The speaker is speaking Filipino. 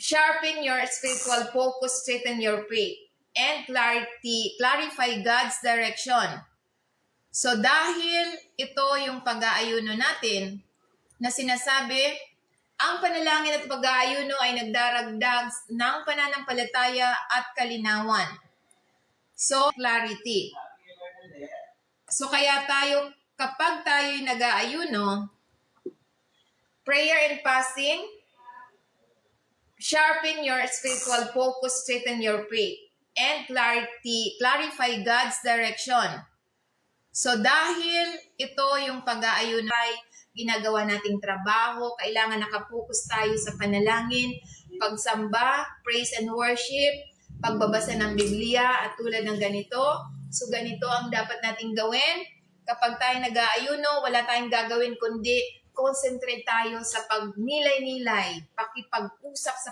Sharpen your spiritual focus, strengthen your faith, and clarify God's direction. So dahil ito yung pag-aayuno natin na sinasabi, ang panalangin at pag-aayuno ay nagdaragdag ng pananampalataya at kalinawan. So, clarity. So kaya tayo, kapag tayo'y nag-aayuno, prayer and fasting, sharpen your spiritual focus, strengthen your faith, and clarify God's direction. So dahil ito yung pag-aayuno ay ginagawa nating trabaho, kailangan nakapokus tayo sa panalangin, pagsamba, praise and worship, pagbabasa ng Biblia at tulad ng ganito. So ganito ang dapat nating gawin. Kapag tayo nag-aayuno, wala tayong gagawin kundi concentrate tayo sa pagnilay-nilay, pakipag-usap sa